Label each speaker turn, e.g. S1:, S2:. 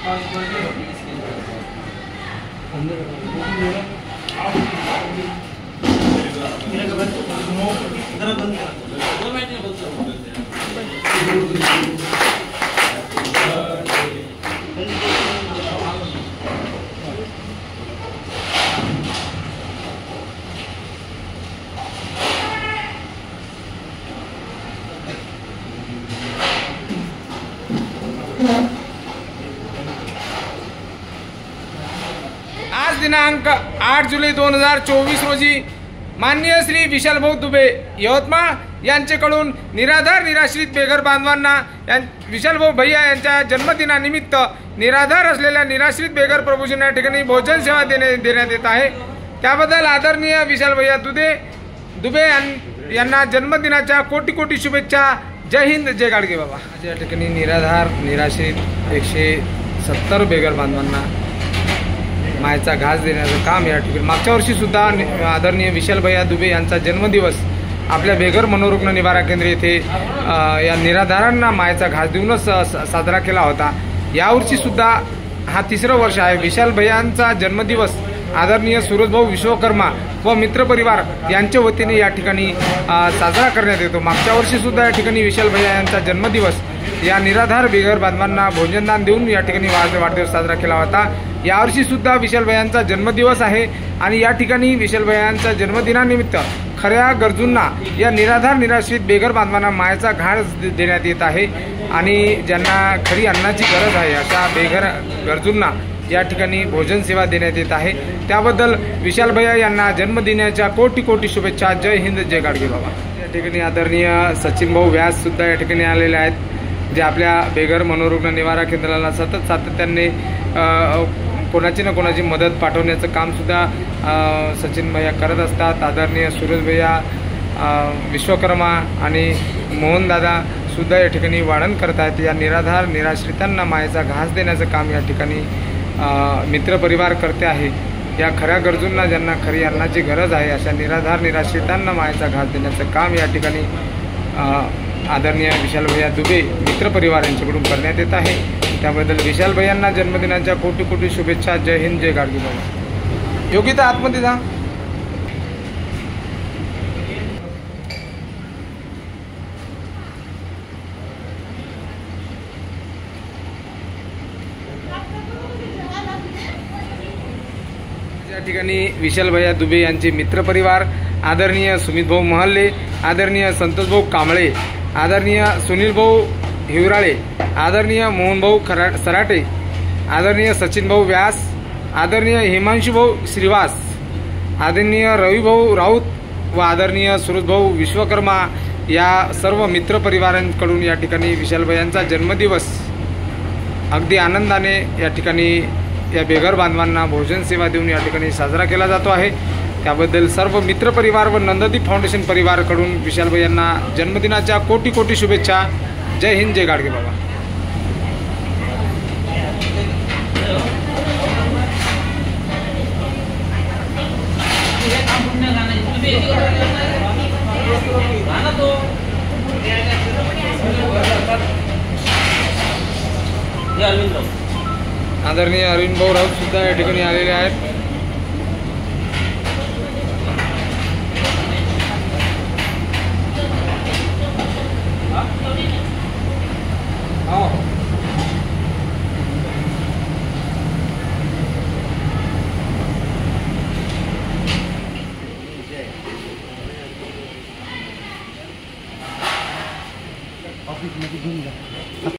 S1: आज दिनांक 8 जुलै 2024 रोजी माननीय श्री विशालभाऊ दुबे यवतमाळ यांच्याकडून निराधार निराश्रित बेघर बांधवांना विशालभाऊ भैया यांच्या जन्मदिनानिमित्त निराधार असलेल्या निराश्रित बेघर प्रभूजींना या ठिकाणी भोजन सेवा देण्यात येत आहे। त्याबद्दल आदरणीय विशाल भैया दुबे यांना जन्मदिनाच्या कोटी कोटी शुभेच्छा। जय हिंद, जय गाडगे बाबा। या ठिकाणी निराधार निराश्रित 170 बेघर बांधवांना मायेचा घास देण्याचं काम या ठिकाणी मागच्या वर्षी सुद्धा आदरणीय विशाल भैया दुबे यांचा जन्मदिवस आपल्या बेघर मनोरुग्ण निवारा केंद्र येथे या निराधारांना मायेचा घास देऊनच साजरा केला होता। यावर्षी सुद्धा हा 3रं वर्ष आहे। विशाल भैयांचा जन्मदिवस आदरणीय सूरजभाऊ विश्वकर्मा व मित्रपरिवार यांच्या वतीने या ठिकाणी साजरा करण्यात येतो। मागच्या वर्षी सुद्धा या ठिकाणी विशाल भैया यांचा जन्मदिवस या निराधार बेघर बांधवांना भोजनदान देऊन या ठिकाणी वाढदिवस साजरा केला होता। यावर्षी सुद्धा विशाल भैयांचा जन्मदिवस आहे आणि या ठिकाणी विशाल भैयांच्या जन्मदिनानिमित्त खऱ्या गरजूंना या निराधार निराश्रित बेघर बांधवांना मायेचा घास देण्यात येत आहे आणि ज्यांना खरी अन्नाची गरज आहे अशा बेघर गरजूंना या ठिकाणी भोजन सेवा देण्यात येत आहे। त्याबद्दल विशाल भैया यांना जन्मदिनाच्या कोटी कोटी शुभेच्छा। जय हिंद, जय गाडगे बाबा। या ठिकाणी आदरणीय सचिन भाऊ व्यास सुद्धा या ठिकाणी आलेले आहेत, जे आपल्या बेघर मनोरुग्ण निवारा केंद्राला सातत्याने कोणाची ना कोणाची मदत पाठवण्याचं काम सुद्धा सचिन भैया करत असतात। आदरणीय सूरज भैया विश्वकर्मा आणि मोहन दादा सुद्धा या ठिकाणी वाढण करत आहेत। या निराधार निराश्रितांना मायेचा घास देण्याचं काम या ठिकाणी मित्रपरिवार करते आहे। या खऱ्या गरजूंना ज्यांना खरी अन्नाची गरज आहे अशा निराधार निराश्रितांना मायेचा घास देण्याचं काम या ठिकाणी आदरणीय विशाल भैया दुबे मित्रपरिवार यांच्याकडून करण्यात येत आहे। त्याबद्दल विशाल भैयांना जन्मदिनाच्या कोटी कोटी शुभेच्छा। जय हिंद, जय गाडगे बाबा। योगिता आतमध्ये जा। या ठिकाणी विशाल भैया दुबे यांचे मित्रपरिवार आदरणीय सुमित भाऊ महल्ले, आदरणीय संतोषभाऊ कांबळे, आदरणीय सुनील भाऊ हिवराळे, आदरणीय मोहन भाऊ सराटे, आदरणीय सचिन भाऊ व्यास, आदरणीय हिमांशु भाऊ श्रीवास, आदरणीय रविभाऊ राऊत व आदरणीय सूरजभाऊ विश्वकर्मा या सर्व मित्रपरिवारांकडून या ठिकाणी विशाल भैयांचा जन्मदिवस अगदी आनंदाने या ठिकाणी या बेघर बांधवांना भोजन सेवा देऊन या ठिकाणी साजरा केला जातो आहे। त्याबद्दल सर्व मित्रपरिवार व नंददीप फाउंडेशन परिवाराकडून विशाल भैयांना जन्मदिनाच्या कोटी कोटी शुभेच्छा। जय हिंद, जय गाडगे बाबा। आदरणीय अरविंद भाऊ राऊत सुद्धा या ठिकाणी आलेले आहेत। ऑफिस मध्ये घेऊन जा।